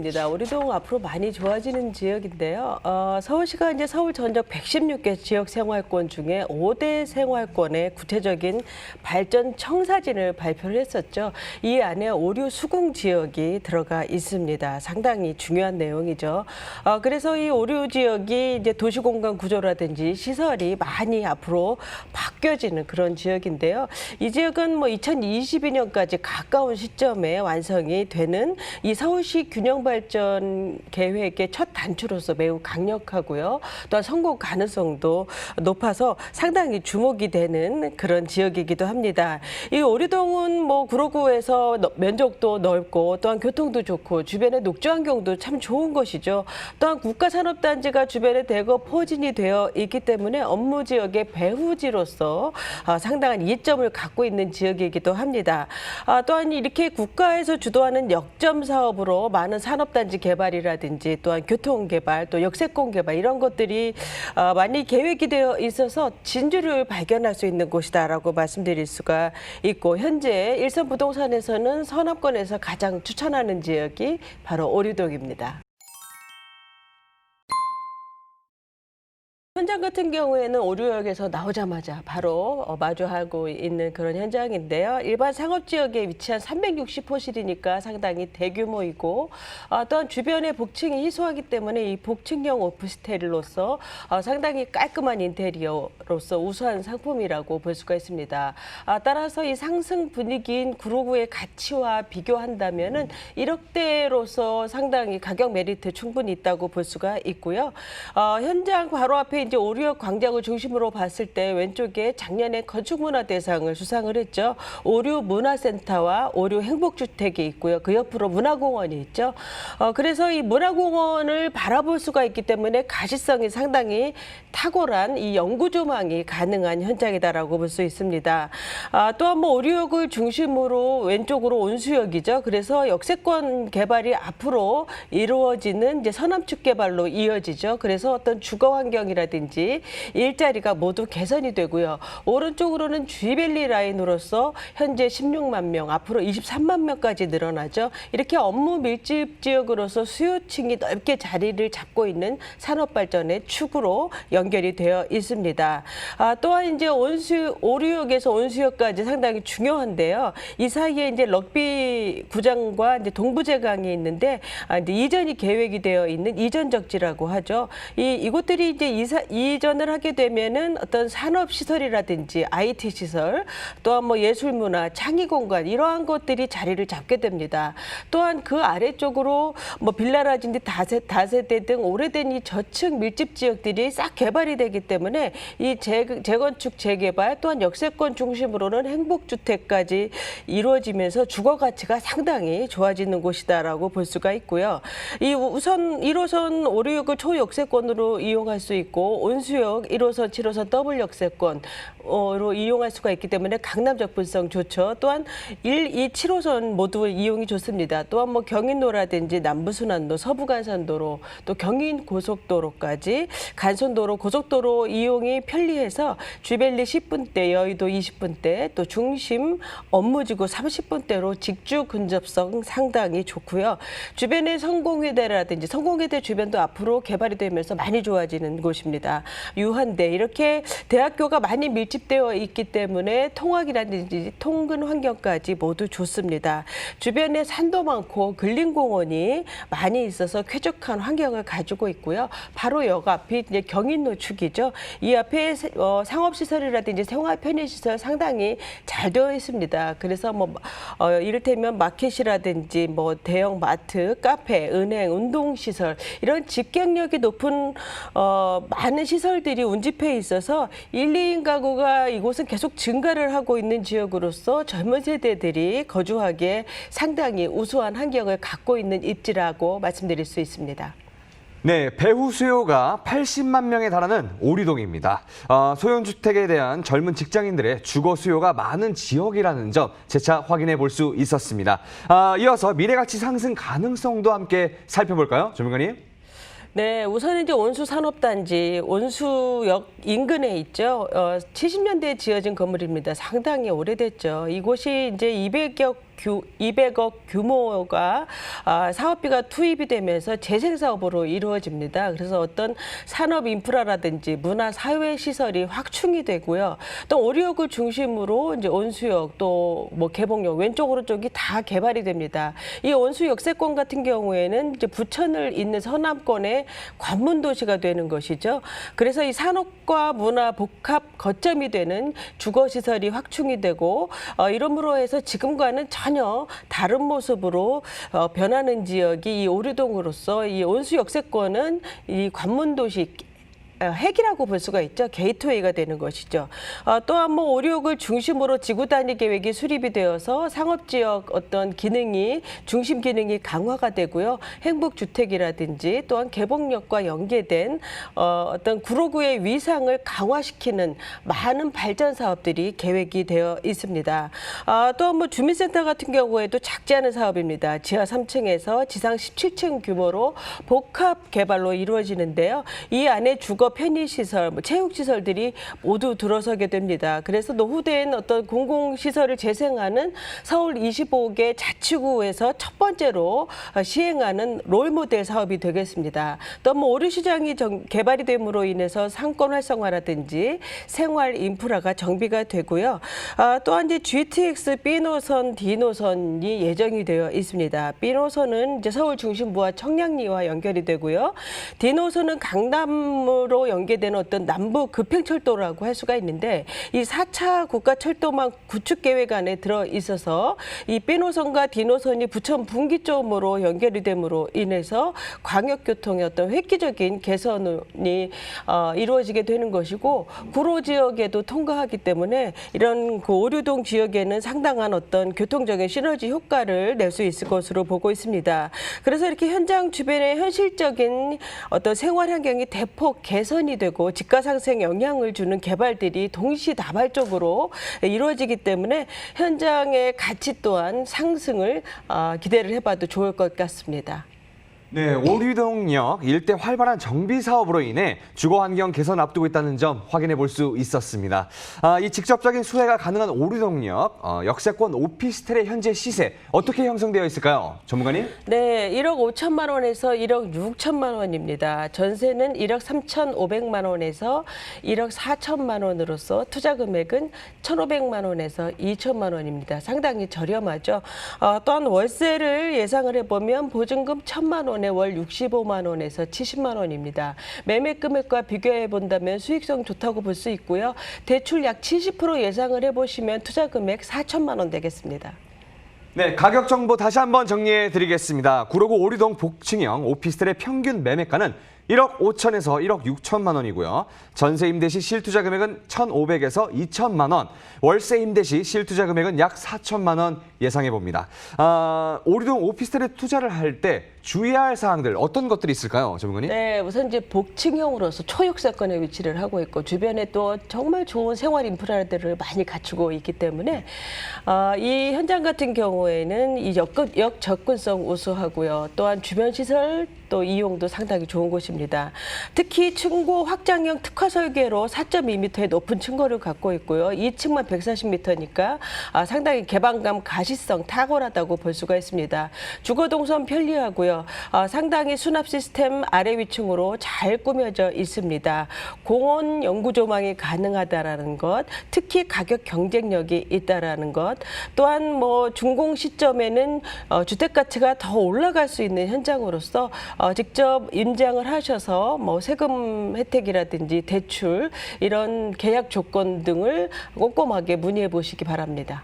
오리동 앞으로 많이 좋아지는 지역인데요. 서울시가 이제 서울 전역 116개 지역 생활권 중에 5대 생활권의 구체적인 발전 청사진을 발표를 했었죠. 이 안에 오류 수궁 지역이 들어가 있습니다. 상당히 중요한 내용이죠. 그래서 이 오류 지역이 이제 도시공간 구조라든지 시설이 많이 앞으로 바뀌어지는 그런 지역인데요. 이 지역은 뭐 2022년까지 가까운 시점에 완성이 되는 이 서울시 균형발전 계획의 첫 단추로서 매우 강력하고요. 또한 성공 가능성도 높아서 상당히 주목이 되는 그런 지역이기도 합니다. 이 오리동은 뭐 구로구에서 면적도 넓고 또한 교통도 좋고 주변의 녹지 환경도 참 좋은 것이죠. 또한 국가산업단지가 주변에 대거 포진이 되어 있기 때문에 업무 지역의 배후지로서 상당한 이점을 갖고 있는 지역이기도 합니다. 또한 이렇게 국가에서 주도하는 역점 사업으로 많은 산업단지 개발이라든지 또한 교통 개발, 또 역세권 개발 이런 것들이 많이 계획이 되어 있어서 진주를 발견할 수 있는 곳이다라고 말씀드릴 수가 있고 현재 일선부동산에서는 서남권에서 가장 추천하는 지역이 바로 오리동입니다. 현장 같은 경우에는 오류역에서 나오자마자 바로 마주하고 있는 그런 현장인데요. 일반 상업지역에 위치한 360호실이니까 상당히 대규모이고 또한 주변에 복층이 희소하기 때문에 이 복층형 오피스텔로서 상당히 깔끔한 인테리어로서 우수한 상품이라고 볼 수가 있습니다. 따라서 이 상승 분위기인 구로구의 가치와 비교한다면은 1억대로서 상당히 가격 메리트 충분히 있다고 볼 수가 있고요. 현장 바로 앞에 이제 오류역 광장을 중심으로 봤을 때 왼쪽에 작년에 건축문화대상을 수상을 했죠. 오류문화센터와 오류행복주택이 있고요. 그 옆으로 문화공원이 있죠. 그래서 이 문화공원을 바라볼 수가 있기 때문에 가시성이 상당히 탁월한 이 영구조망이 가능한 현장이다라고 볼 수 있습니다. 또한 뭐 오류역을 중심으로 왼쪽으로 온수역이죠. 그래서 역세권 개발이 앞으로 이루어지는 이제 서남축 개발로 이어지죠. 그래서 어떤 주거 환경이라든지 일자리가 모두 개선이 되고요. 오른쪽으로는 쥐밸리 라인으로서 현재 16만 명, 앞으로 23만 명까지 늘어나죠. 이렇게 업무 밀집 지역으로서 수요층이 넓게 자리를 잡고 있는 산업발전의 축으로 연결이 되어 있습니다. 또한 이제 오류역에서 온수역까지 상당히 중요한데요. 이 사이에 이제 럭비 구장과 이제 동부제강이 있는데 이제 이전이 계획이 되어 있는 이전적지라고 하죠. 이곳들이 이제 이전을 하게 되면은 어떤 산업 시설이라든지 IT 시설, 또한 뭐 예술문화, 창의공간 이러한 것들이 자리를 잡게 됩니다. 또한 그 아래쪽으로 뭐 빌라라든지 다세대 등 오래된 이 저층 밀집 지역들이 싹 개발이 되기 때문에 이 재건축 재개발 또한 역세권 중심으로는 행복주택까지 이루어지면서 주거 가치가 상당히 좋아지는 곳이다라고 볼 수가 있고요. 우선 1호선 오류역을 초역세권으로 이용할 수 있고 온수역 1호선, 7호선 더블 역세권으로 이용할 수가 있기 때문에 강남 접근성 좋죠. 또한 1, 2, 7호선 모두 이용이 좋습니다. 또한 뭐 경인로라든지 남부순환로, 서부간선도로, 또 경인고속도로까지 간선도로, 고속도로 이용이 편리해서 쥐밸리 10분대, 여의도 20분대, 또 중심 업무지구 30분대로 직주 근접성 상당히 좋고요. 주변의 성공회대라든지 성공회대 주변도 앞으로 개발이 되면서 많이 좋아지는 곳입니다. 유한대 이렇게 대학교가 많이 밀집되어 있기 때문에 통학이라든지 통근 환경까지 모두 좋습니다. 주변에 산도 많고 근린공원이 많이 있어서 쾌적한 환경을 가지고 있고요. 바로 역 앞이 이제 경인노축이죠. 이 앞에 상업시설이라든지 생활 편의시설 상당히 잘 되어 있습니다. 그래서 뭐 이를테면 마켓이라든지 뭐 대형 마트, 카페, 은행, 운동시설 이런 집객력이 높은 많은 시설들이 운집해 있어서 1, 2인 가구가 이곳은 계속 증가를 하고 있는 지역으로서 젊은 세대들이 거주하기에 상당히 우수한 환경을 갖고 있는 입지라고 말씀드릴 수 있습니다. 네, 배후 수요가 80만 명에 달하는 오리동입니다. 소형주택에 대한 젊은 직장인들의 주거 수요가 많은 지역이라는 점 재차 확인해 볼 수 있었습니다. 이어서 미래가치 상승 가능성도 함께 살펴볼까요, 조명관님? 네, 우선 이제 온수산업단지, 온수역 인근에 있죠. 70년대에 지어진 건물입니다. 상당히 오래됐죠. 이곳이 이제 200여 200억 규모가 사업비가 투입이 되면서 재생 사업으로 이루어집니다. 그래서 어떤 산업 인프라라든지 문화 사회 시설이 확충이 되고요. 또 오류역을 중심으로 이제 온수역 또 뭐 개봉역 왼쪽 오른쪽이 다 개발이 됩니다. 이 온수 역세권 같은 경우에는 이제 부천을 잇는 서남권의 관문 도시가 되는 것이죠. 그래서 이 산업과 문화 복합 거점이 되는 주거 시설이 확충이 되고 이러므로 해서 지금과는 전혀 다른 모습으로 변하는 지역이 이 오류동으로서 이 온수 역세권은 이 관문 도시 핵이라고 볼 수가 있죠. 게이트웨이가 되는 것이죠. 또한 뭐 오류역을 중심으로 지구 단위 계획이 수립이 되어서 상업지역 어떤 기능이 중심 기능이 강화가 되고요. 행복주택이라든지 또한 개봉역과 연계된 어떤 구로구의 위상을 강화시키는 많은 발전 사업들이 계획이 되어 있습니다. 또한 뭐 주민센터 같은 경우에도 작지 않은 사업입니다. 지하 3층에서 지상 17층 규모로 복합 개발로 이루어지는데요. 이 안에 주거 편의시설, 체육시설들이 모두 들어서게 됩니다. 그래서 노후된 어떤 공공시설을 재생하는 서울 25개 자치구에서 첫 번째로 시행하는 롤모델 사업이 되겠습니다. 또 뭐 오류시장이 개발이 됨으로 인해서 상권 활성화라든지 생활 인프라가 정비가 되고요. 또한 이제 GTX B노선, D노선이 예정이 되어 있습니다. B노선은 이제 서울 중심부와 청량리와 연결이 되고요. D노선은 강남으로 연계되는 어떤 남부 급행철도라고 할 수가 있는데 이 4차 국가철도망 구축 계획 안에 들어 있어서 이 B노선과 D노선이 부천 분기점으로 연결이 됨으로 인해서 광역교통의 어떤 획기적인 개선이 이루어지게 되는 것이고 구로 지역에도 통과하기 때문에 이런 그 오류동 지역에는 상당한 어떤 교통적인 시너지 효과를 낼 수 있을 것으로 보고 있습니다. 그래서 이렇게 현장 주변의 현실적인 어떤 생활 환경이 대폭 개선이 되고 집가 상승에 영향을 주는 개발들이 동시다발적으로 이루어지기 때문에 현장의 가치 또한 상승을 기대를 해봐도 좋을 것 같습니다. 네, 오류동역 일대 활발한 정비 사업으로 인해 주거 환경 개선 앞두고 있다는 점 확인해 볼 수 있었습니다. 이 직접적인 수혜가 가능한 오류동역 역세권 오피스텔의 현재 시세 어떻게 형성되어 있을까요, 전문가님? 네, 1억 5천만 원에서 1억 6천만 원입니다. 전세는 1억 3,500만 원에서 1억 4천만 원으로서 투자 금액은 1,500만 원에서 2천만 원입니다. 상당히 저렴하죠. 또한 월세를 예상을 해보면 보증금 1,000만 원에 월 65만 원에서 70만 원입니다. 매매 금액과 비교해 본다면 수익성 좋다고 볼 수 있고요. 대출 약 70% 예상을 해보시면 투자 금액 4천만 원 되겠습니다. 네, 가격 정보 다시 한번 정리해 드리겠습니다. 구로구 오류동 복층형 오피스텔의 평균 매매가는 1억 5천에서 1억 6천만 원이고요. 전세 임대 시 실투자 금액은 1,500에서 2천만 원, 월세 임대 시 실투자 금액은 약 4천만 원 예상해 봅니다. 오류동 오피스텔에 투자를 할 때 주의해야 할 사항들 어떤 것들이 있을까요, 전문가님? 네, 우선 이제 복층형으로서 초역세권에 위치를 하고 있고 주변에 또 정말 좋은 생활 인프라들을 많이 갖추고 있기 때문에 이 현장 같은 경우에는 이 역 접근성 우수하고요. 또한 주변 시설 또 이용도 상당히 좋은 곳입니다. 특히 층고 확장형 특화 설계로 4.2m의 높은 층고를 갖고 있고요. 2층만 140m니까 상당히 개방감, 가시성 탁월하다고 볼 수가 있습니다. 주거 동선 편리하고요. 상당히 수납 시스템 아래 위층으로 잘 꾸며져 있습니다. 공원 연구 조망이 가능하다라는 것, 특히 가격 경쟁력이 있다라는 것, 또한 뭐 준공 시점에는 주택 가치가 더 올라갈 수 있는 현장으로서 직접 임장을 하셔서 뭐 세금 혜택이라든지 대출 이런 계약 조건 등을 꼼꼼하게 문의해 보시기 바랍니다.